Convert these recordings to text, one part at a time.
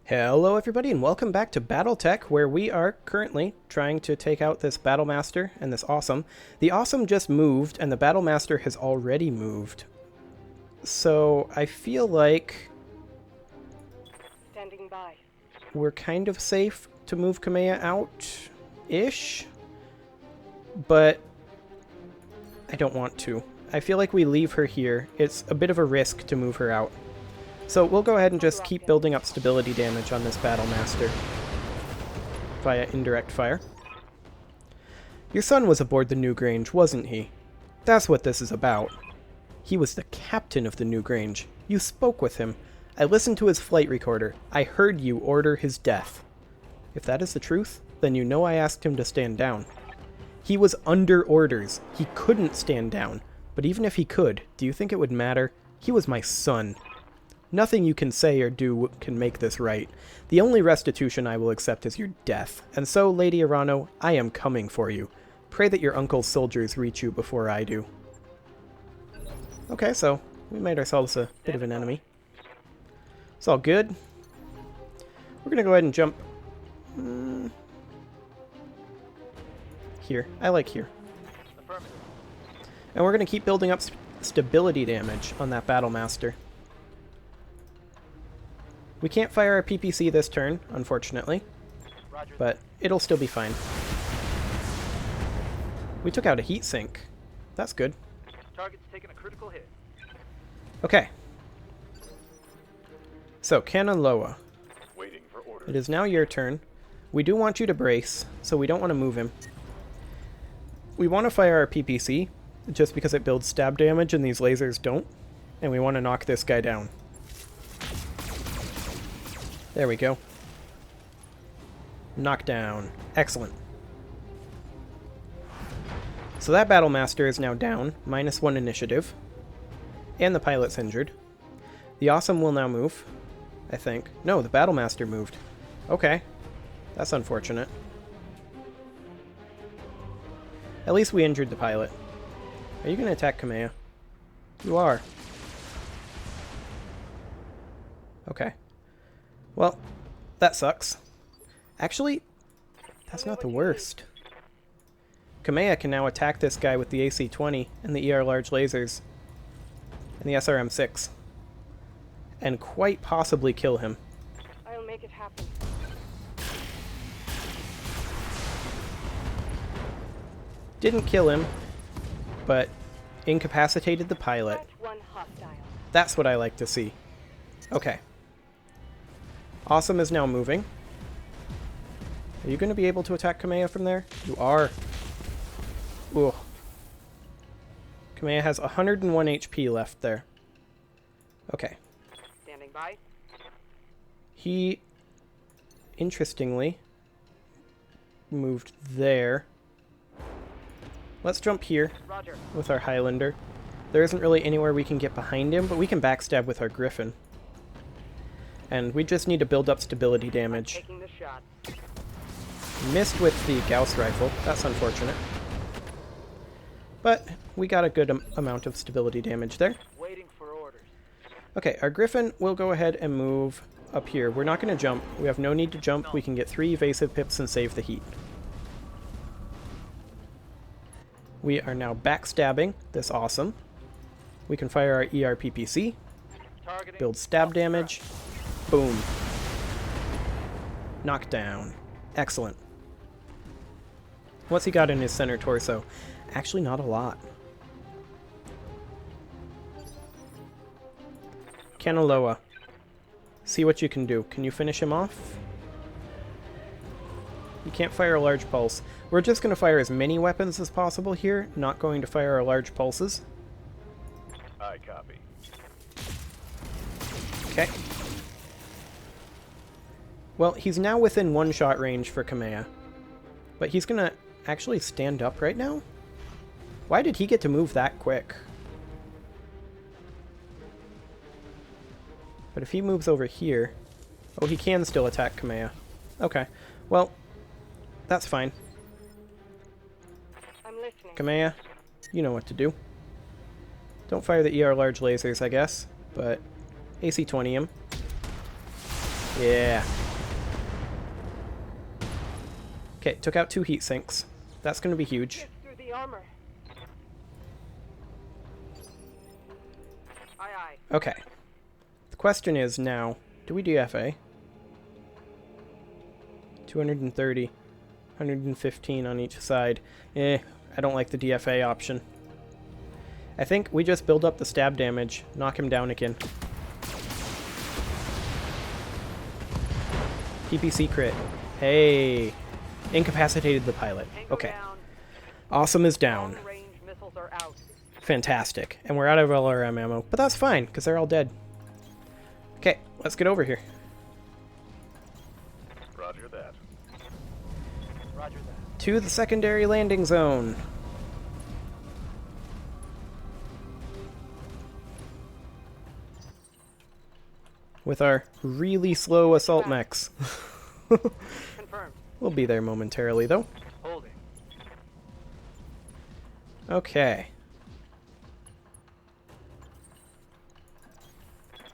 Hello everybody and welcome back to Battletech, where we are currently trying to take out this Battlemaster and this Awesome. The Awesome just moved and the Battlemaster has already moved. So I feel like Standing by. we're kind of safe to move Kamea out-ish, but I don't want to. I feel like we leave her here. It's a bit of a risk to move her out. So we'll go ahead and just keep building up stability damage on this Battlemaster via indirect fire. Your son was aboard the Newgrange, wasn't he? That's what this is about. He was the captain of the Newgrange. You spoke with him. I listened to his flight recorder. I heard you order his death. If that is the truth, then you know I asked him to stand down. He was under orders. He couldn't stand down. But even if he could, do you think it would matter? He was my son. Nothing you can say or do can make this right. The only restitution I will accept is your death. And so, Lady Arano, I am coming for you. Pray that your uncle's soldiers reach you before I do. Okay, so we made ourselves a bit of an enemy. It's all good. We're going to go ahead and jump here. I like here. And we're going to keep building up stability damage on that Battlemaster. We can't fire our PPC this turn, unfortunately, but it'll still be fine. We took out a heat sink. That's good. Target's taking a critical hit. Okay. So, Kanaloa. Waiting for orders. It is now your turn. We do want you to brace, so we don't want to move him. We want to fire our PPC, just because it builds stab damage and these lasers don't, and we want to knock this guy down. There we go. Knockdown. Excellent. So that Battlemaster is now down, -1 initiative. And the pilot's injured. The Awesome will now move, I think. No, the Battlemaster moved. Okay. That's unfortunate. At least we injured the pilot. Are you going to attack Kamea? You are. Okay. Well, that sucks. Actually, that's not the worst. Kamea can now attack this guy with the AC-20 and the ER large lasers and the SRM-6 and quite possibly kill him. I'll make it happen. Didn't kill him, but incapacitated the pilot. That's one hostile. That's what I like to see. Okay. Awesome is now moving. Are you going to be able to attack Kamea from there? You are. Ooh. Kamea has 101 HP left there. Okay. Standing by. He, interestingly, moved there. Let's jump here Roger. with our Highlander. There isn't really anywhere we can get behind him, but we can backstab with our Griffin. And we just need to build up stability damage. Taking the shot. Missed with the Gauss rifle. That's unfortunate. But we got a good amount of stability damage there. Waiting for orders. Okay, our Griffin will go ahead and move up here. We're not going to jump. We have no need to jump. We can get 3 evasive pips and save the heat. We are now backstabbing this Awesome. We can fire our ERPPC. Targeting. Build stab damage. Boom. Knockdown. Excellent. What's he got in his center torso? Actually, not a lot. Kanaloa. See what you can do. Can you finish him off? You can't fire a large pulse. We're just going to fire as many weapons as possible here, not going to fire our large pulses. I copy. Okay. Well, he's now within one-shot range for Kamea. But he's going to actually stand up right now? Why did he get to move that quick? But if he moves over here... Oh, he can still attack Kamea. Okay. Well, that's fine. I'm listening. Kamea, you know what to do. Don't fire the ER large lasers, I guess, but AC-20 him. Yeah. Okay, took out 2 heat sinks. That's going to be huge. Pierce through the armor. Aye, aye. Okay. The question is now, do we DFA? 230, 115 on each side. I don't like the DFA option. I think we just build up the stab damage, knock him down again. PPC crit. Hey. Incapacitated the pilot. Tango Okay. down. Awesome is down. Long-range missiles are out. Fantastic. And we're out of LRM ammo. But that's fine, because they're all dead. Okay, let's get over here. Roger that. Roger that. To the secondary landing zone. With our really slow assault mechs. Confirmed. We'll be there momentarily, though. Holding. Okay.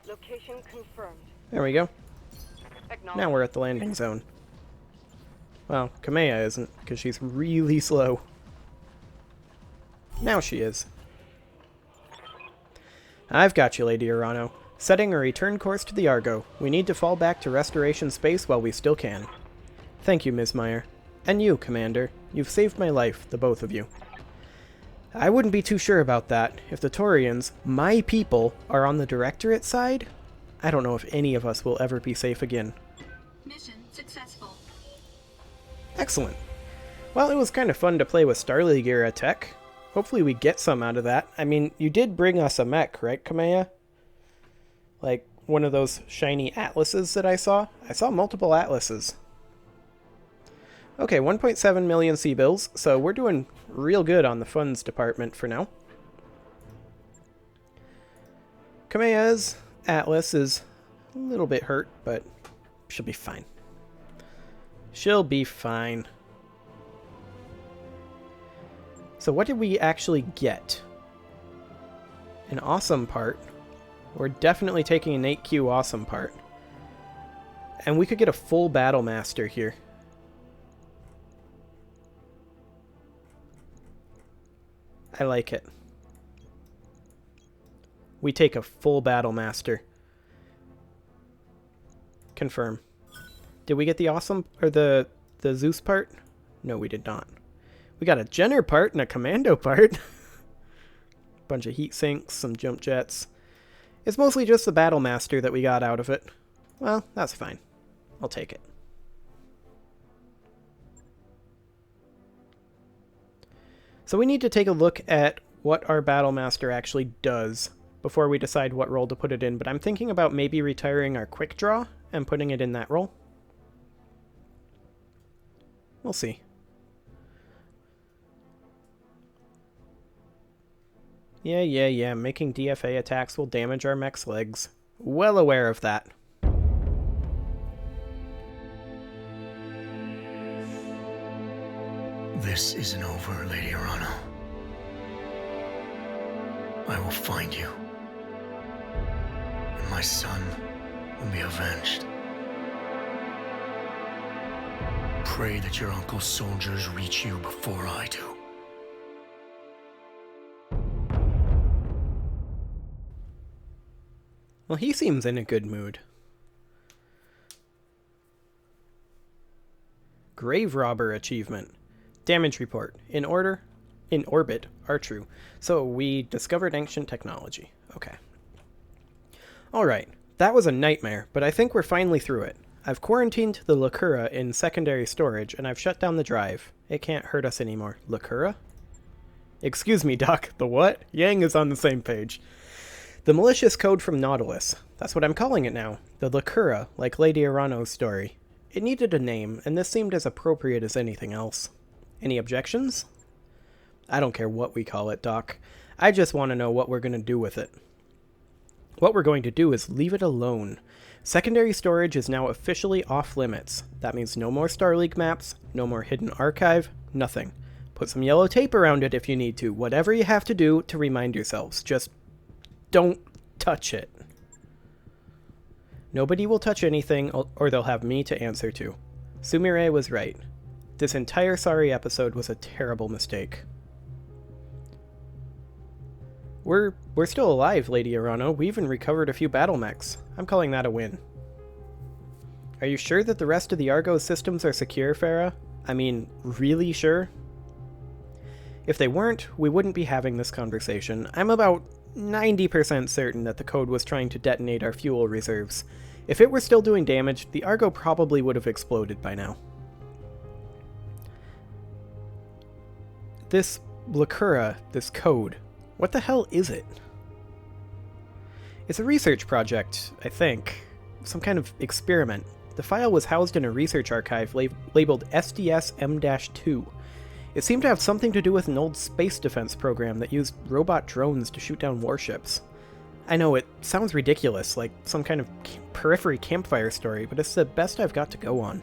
Location confirmed. There we go. Acknowledged. Now we're at the landing zone. Well, Kamea isn't, because she's really slow. Now she is. I've got you, Lady Urano. Setting a return course to the Argo. We need to fall back to restoration space while we still can. Thank you, Ms. Meyer. And you, Commander. You've saved my life, the both of you. I wouldn't be too sure about that. If the Taurians, my people, are on the Directorate side, I don't know if any of us will ever be safe again. Mission successful. Excellent. Well, it was kind of fun to play with Starleague era tech. Hopefully we get some out of that. I mean, you did bring us a mech, right, Kamea? Like, one of those shiny atlases that I saw? I saw multiple atlases. Okay, 1.7 million C-bills, so we're doing real good on the funds department for now. Kamea's atlas is a little bit hurt, but she'll be fine. She'll be fine. So what did we actually get? An awesome part. We're definitely taking an 8Q awesome part. And we could get a full Battle Master here. I like it. We take a full Battle Master. Confirm. Did we get the awesome, or the Zeus part? No, we did not. We got a Jenner part and a Commando part. Bunch of heat sinks, some jump jets. It's mostly just the Battle Master that we got out of it. Well, that's fine. I'll take it. So we need to take a look at what our Battle Master actually does before we decide what role to put it in, but I'm thinking about maybe retiring our Quick Draw and putting it in that role. We'll see. Yeah, making DFA attacks will damage our mech's legs. Well aware of that. This isn't over, Lady Urano. I will find you. And my son will be avenged. Pray that your uncle's soldiers reach you before I do. Well, he seems in a good mood. Grave Robber achievement. Damage report. In orbit, are true. So we discovered ancient technology. Okay. Alright, that was a nightmare, but I think we're finally through it. I've quarantined the Lacura in secondary storage, and I've shut down the drive. It can't hurt us anymore. Lacura? Excuse me, Doc. The what? Yang is on the same page. The malicious code from Nautilus. That's what I'm calling it now. The Lacura, like Lady Urano's story. It needed a name, and this seemed as appropriate as anything else. Any objections? I don't care what we call it, Doc. I just want to know what we're going to do with it. What we're going to do is leave it alone. Secondary storage is now officially off limits. That means no more Starleague maps, no more hidden archive, nothing. Put some yellow tape around it if you need to. Whatever you have to do to remind yourselves. Just don't touch it. Nobody will touch anything, or they'll have me to answer to. Sumire was right. This entire sorry episode was a terrible mistake. We're still alive, Lady Arano. We even recovered a few battle mechs. I'm calling that a win. Are you sure that the rest of the Argo systems are secure, Farah? I mean, really sure? If they weren't, we wouldn't be having this conversation. I'm about 90% certain that the code was trying to detonate our fuel reserves. If it were still doing damage, the Argo probably would have exploded by now. This Blakura, this code, what the hell is it? It's a research project, I think. Some kind of experiment. The file was housed in a research archive labeled SDS-M-2. It seemed to have something to do with an old space defense program that used robot drones to shoot down warships. I know, it sounds ridiculous, like some kind of periphery campfire story, but it's the best I've got to go on.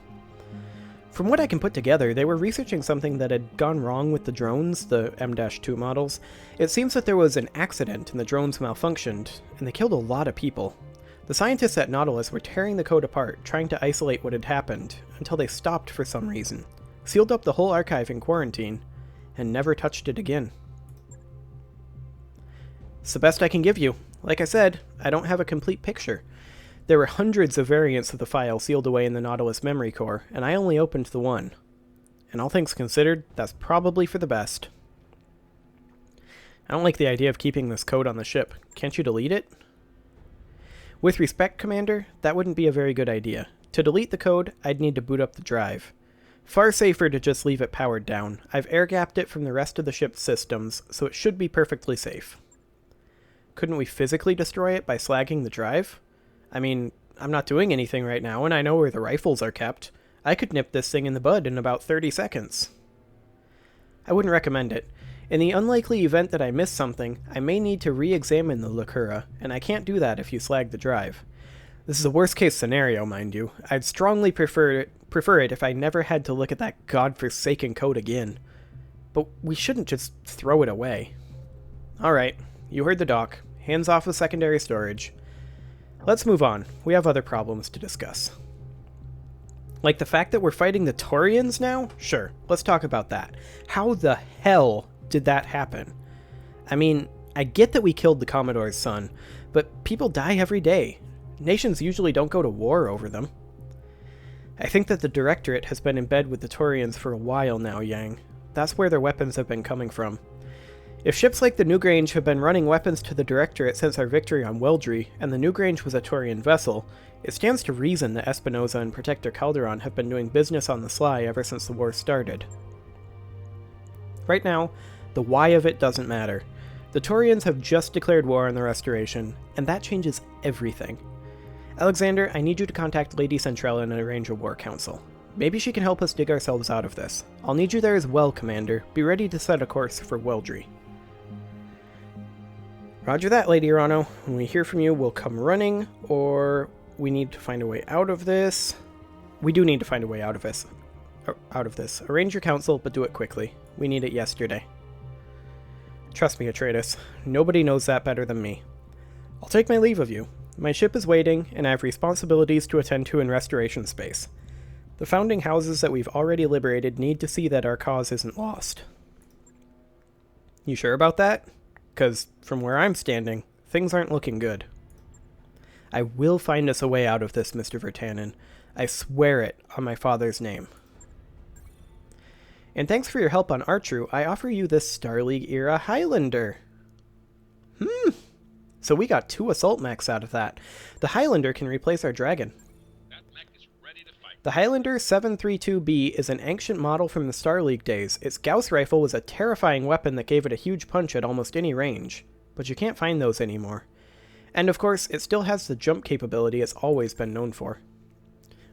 From what I can put together, they were researching something that had gone wrong with the drones, the M-2 models. It seems that there was an accident and the drones malfunctioned, and they killed a lot of people. The scientists at Nautilus were tearing the code apart, trying to isolate what had happened, until they stopped for some reason, sealed up the whole archive in quarantine, and never touched it again. It's the best I can give you. Like I said, I don't have a complete picture. There were hundreds of variants of the file sealed away in the Nautilus memory core, and I only opened the one. And all things considered, that's probably for the best. I don't like the idea of keeping this code on the ship. Can't you delete it? With respect, Commander, that wouldn't be a very good idea. To delete the code, I'd need to boot up the drive. Far safer to just leave it powered down. I've air-gapped it from the rest of the ship's systems, so it should be perfectly safe. Couldn't we physically destroy it by slagging the drive? I mean, I'm not doing anything right now, and I know where the rifles are kept. I could nip this thing in the bud in about 30 seconds. I wouldn't recommend it. In the unlikely event that I miss something, I may need to re-examine the Blakura, and I can't do that if you slag the drive. This is a worst-case scenario, mind you. I'd strongly prefer it if I never had to look at that godforsaken code again. But we shouldn't just throw it away. Alright, you heard the doc. Hands off with secondary storage. Let's move on. We have other problems to discuss. Like the fact that we're fighting the Taurians now? Sure, let's talk about that. How the hell did that happen? I mean, I get that we killed the Commodore's son, but people die every day. Nations usually don't go to war over them. I think that the Directorate has been in bed with the Taurians for a while now, Yang. That's where their weapons have been coming from. If ships like the Newgrange have been running weapons to the Directorate since our victory on Weldry, and the Newgrange was a Taurian vessel, it stands to reason that Espinosa and Protector Calderon have been doing business on the sly ever since the war started. Right now, the why of it doesn't matter. The Taurians have just declared war on the Restoration, and that changes everything. Alexander, I need you to contact Lady Centrella and arrange a war council. Maybe she can help us dig ourselves out of this. I'll need you there as well, Commander. Be ready to set a course for Weldry. Roger that, Lady Arano. When we hear from you, we'll come running, or we need to find a way out of this. We do need to find a way out of this. Arrange your council, but do it quickly. We need it yesterday. Trust me, Atraitus. Nobody knows that better than me. I'll take my leave of you. My ship is waiting, and I have responsibilities to attend to in restoration space. The founding houses that we've already liberated need to see that our cause isn't lost. You sure about that? Because from where I'm standing, things aren't looking good. I will find us a way out of this, Mr. Vertanen. I swear it on my father's name. And thanks for your help on Artru, I offer you this Star League-era Highlander. So we got 2 assault mechs out of that. The Highlander can replace our dragon. That mech is ready to fight. The Highlander 732B is an ancient model from the Star League days. Its Gauss rifle was a terrifying weapon that gave it a huge punch at almost any range, but you can't find those anymore. And of course, it still has the jump capability it's always been known for.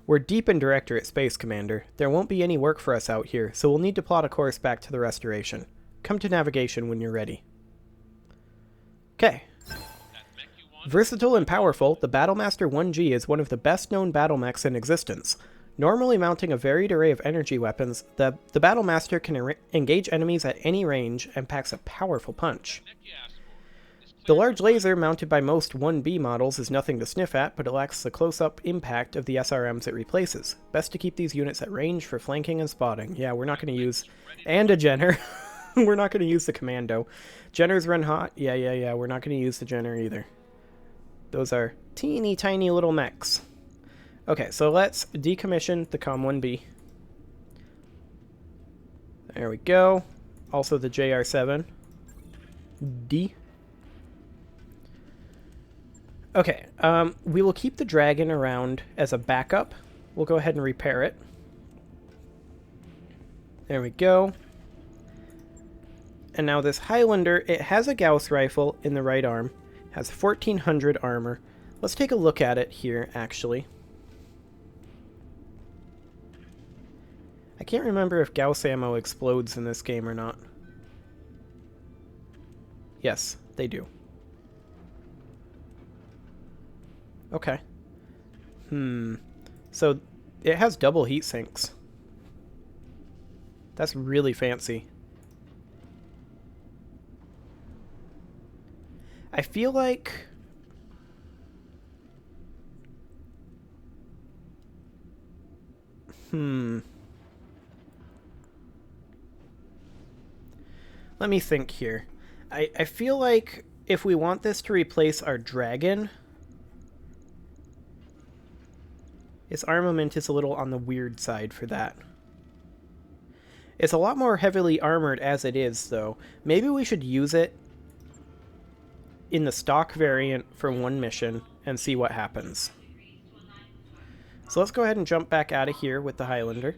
We're deep in Directorate space, Commander. There won't be any work for us out here, so we'll need to plot a course back to the Restoration. Come to navigation when you're ready. Okay. Versatile and powerful, the Battlemaster 1G is one of the best-known battle mechs in existence. Normally mounting a varied array of energy weapons, the Battlemaster can engage enemies at any range and packs a powerful punch. The large laser mounted by most 1B models is nothing to sniff at, but it lacks the close-up impact of the SRMs it replaces. Best to keep these units at range for flanking and spotting. Yeah, we're not going to use... And a Jenner. We're not going to use the Commando. Jenners run hot. Yeah. We're not going to use the Jenner either. Those are teeny tiny little mechs. Okay, so let's decommission the Com-1B. There we go. Also the JR-7. D. Okay, we will keep the Dragon around as a backup. We'll go ahead and repair it. There we go. And now this Highlander, it has a Gauss rifle in the right arm. Has 1400 armor. Let's take a look at it here, actually. I can't remember if Gauss ammo explodes in this game or not. Yes, they do. Okay. So, it has double heat sinks. That's really fancy. I feel like... Let me think here. I feel like if we want this to replace our Dragon, its armament is a little on the weird side for that. It's a lot more heavily armored as it is, though. Maybe we should use it in the stock variant for one mission and see what happens. So let's go ahead and jump back out of here with the Highlander,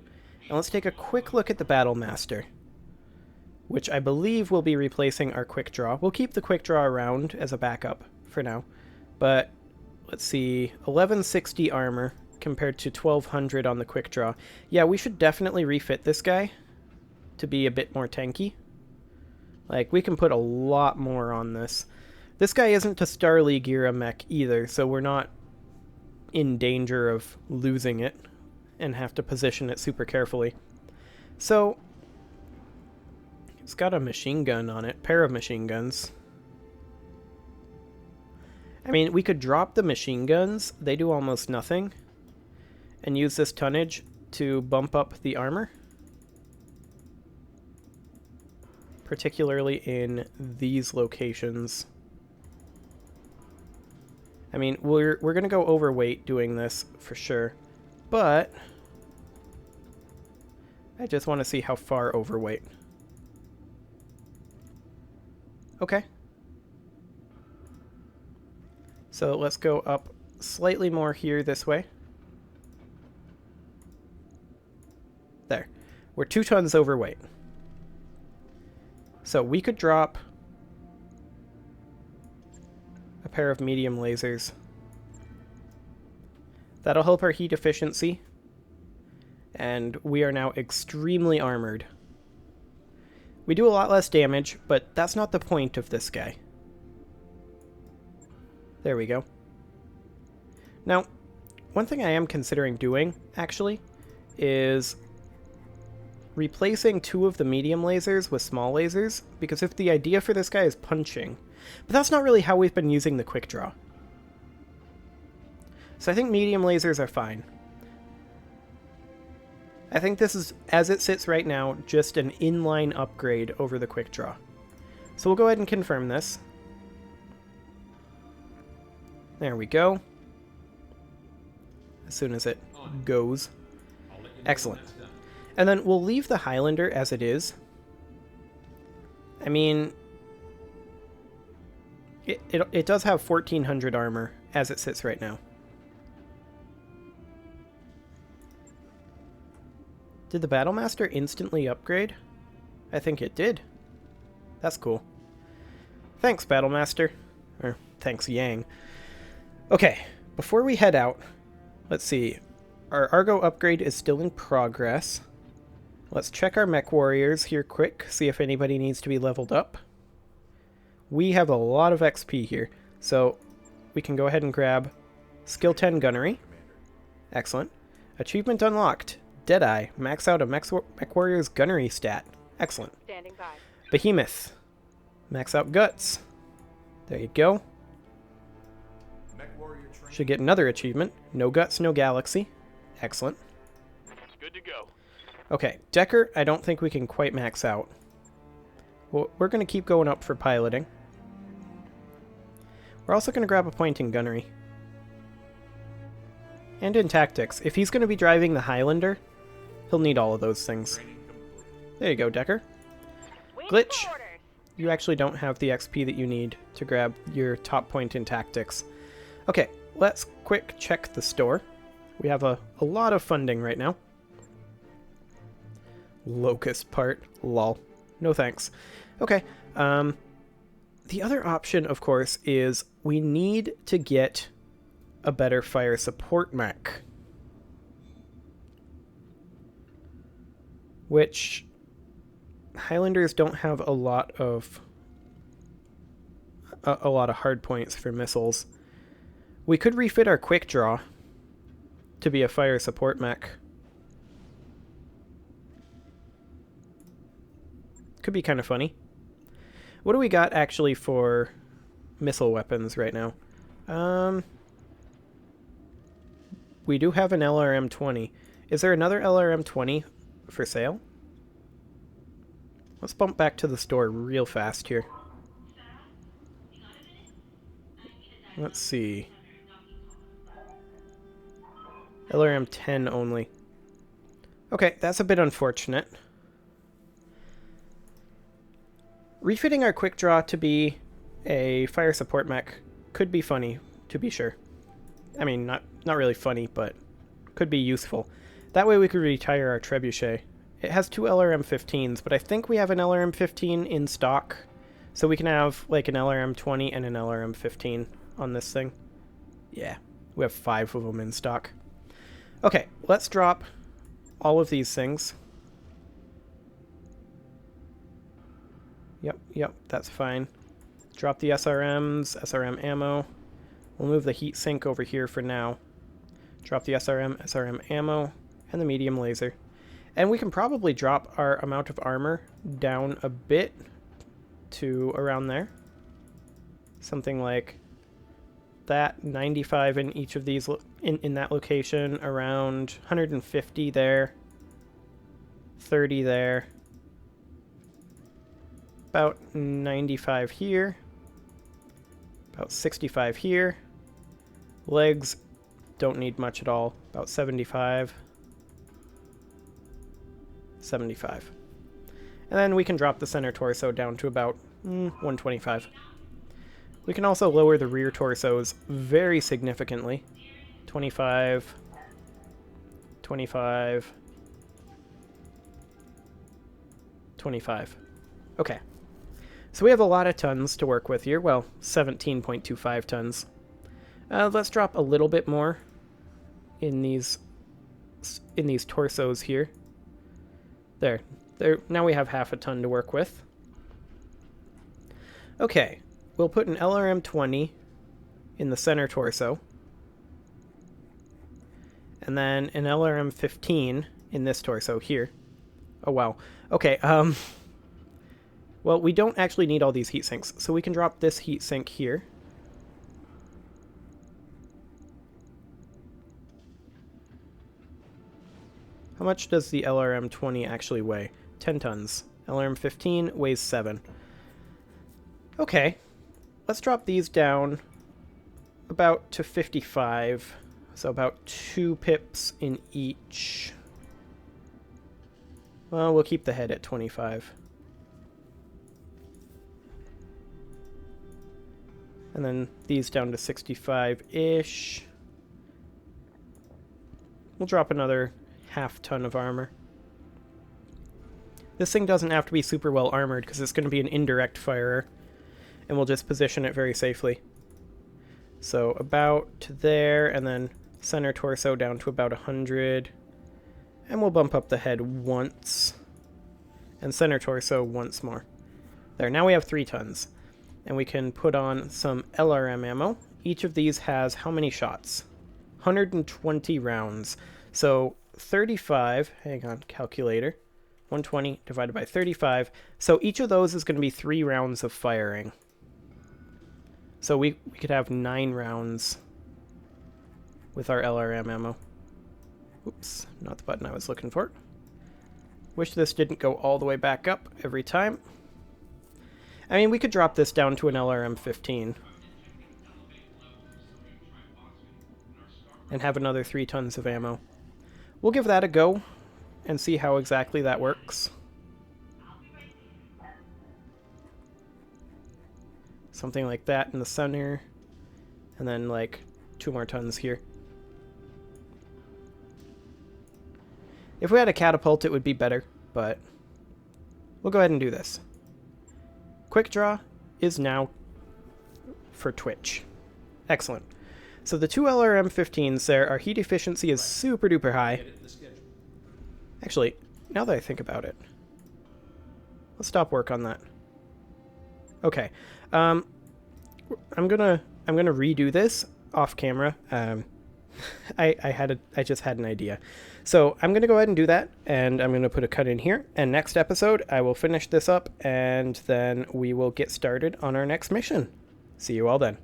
and let's take a quick look at the Battlemaster, which I believe will be replacing our Quick Draw. We'll keep the Quick Draw around as a backup for now, but let's see, 1160 armor compared to 1200 on the Quick Draw. Yeah, we should definitely refit this guy to be a bit more tanky. Like, we can put a lot more on this. This guy isn't a Star League era mech either, so we're not in danger of losing it and have to position it super carefully. So, it's got a machine gun on it, pair of machine guns. I mean, we could drop the machine guns, they do almost nothing, and use this tonnage to bump up the armor. Particularly in these locations. I mean, we're going to go overweight doing this for sure, but I just want to see how far overweight. Okay. So let's go up slightly more here this way. There. We're 2 tons overweight. So we could drop a pair of medium lasers. That'll help our heat efficiency. And we are now extremely armored. We do a lot less damage, but that's not the point of this guy. There we go. Now, one thing I am considering doing, actually, is replacing 2 of the medium lasers with small lasers, because if the idea for this guy is punching, but that's not really how we've been using the Quick Draw. So I think medium lasers are fine. I think this is, as it sits right now, just an inline upgrade over the Quick Draw. So we'll go ahead and confirm this. There we go. As soon as it goes. Excellent. And then we'll leave the Highlander as it is. I mean, it does have 1400 armor as it sits right now. Did the Battlemaster instantly upgrade? I think it did. That's cool. Thanks, Battlemaster. Or, thanks, Yang. Okay, before we head out, let's see. Our Argo upgrade is still in progress. Let's check our mech warriors here quick, see if anybody needs to be leveled up. We have a lot of XP here, so we can go ahead and grab Skill 10 Gunnery. Excellent. Achievement unlocked. Deadeye. Max out a mech warrior's gunnery stat. Excellent. Standing by. Behemoth. Max out Guts. There you go. Should get another achievement. No guts, no galaxy. Excellent. Good to go. Okay, Decker, I don't think we can quite max out. Well, we're going to keep going up for piloting. We're also going to grab a point in gunnery. And in tactics. If he's going to be driving the Highlander, he'll need all of those things. There you go, Decker. Glitch, you actually don't have the XP that you need to grab your top point in tactics. Okay, let's quick check the store. We have a lot of funding right now. Locust part, lol. No thanks. Okay, the other option, of course, is we need to get a better fire support mech. Which Highlanders don't have a lot of hard points for missiles. We could refit our quick draw to be a fire support mech. Could be kind of funny. What do we got actually for missile weapons right now? We do have an LRM-20. Is there another LRM-20 for sale? Let's bump back to the store real fast here. Let's see. LRM-10 only. Okay, that's a bit unfortunate. Refitting our quick draw to be a fire support mech could be funny, to be sure. I mean, not really funny, but could be useful. That way we could retire our trebuchet. It has two LRM-15s, but I think we have an LRM-15 in stock. So we can have like an LRM-20 and an LRM-15 on this thing. Yeah, we have 5 of them in stock. Okay, let's drop all of these things. Yep, that's fine. Drop the SRMs, SRM ammo. We'll move the heat sink over here for now. Drop the SRM ammo, and the medium laser. And we can probably drop our amount of armor down a bit to around there. Something like that, 95 in each of these, in that location, around 150 there, 30 there, about 95 here, about 65 here. Legs don't need much at all, about 75. 75. And then we can drop the center torso down to about 125. We can also lower the rear torsos very significantly. 25, 25, 25. Okay. So we have a lot of tons to work with here. Well, 17.25 tons. Let's drop a little bit more in these torsos here. There. Now we have half a ton to work with. Okay. We'll put an LRM-20 in the center torso. And then an LRM-15 in this torso here. Oh, wow. Okay, well, we don't actually need all these heat sinks, so we can drop this heat sink here. How much does the LRM-20 actually weigh? 10 tons. LRM-15 weighs 7. Okay. Let's drop these down about to 55. So about 2 pips in each. Well, we'll keep the head at 25. And then these down to 65-ish. We'll drop another half ton of armor. This thing doesn't have to be super well armored because it's going to be an indirect firer. And we'll just position it very safely. So about to there, and then center torso down to about 100. And we'll bump up the head once. And center torso once more. There, now we have 3 tons. And we can put on some LRM ammo. Each of these has how many shots? 120 rounds. So 35, hang on, calculator. 120 divided by 35. So each of those is going to be 3 rounds of firing. So we could have 9 rounds with our LRM ammo. Oops, not the button I was looking for. Wish this didn't go all the way back up every time. I mean, we could drop this down to an LRM 15. And have another 3 tons of ammo. We'll give that a go and see how exactly that works. Something like that in the center. And then like 2 more tons here. If we had a catapult, it would be better, but we'll go ahead and do this. Quick draw is now for Twitch. Excellent. So the 2 LRM-15s there, our heat efficiency is super duper high. Actually, now that I think about it, let's stop work on that. Okay, I'm gonna redo this off camera. I just had an idea. So I'm going to go ahead and do that, and I'm going to put a cut in here, and next episode I will finish this up, and then we will get started on our next mission. See you all then.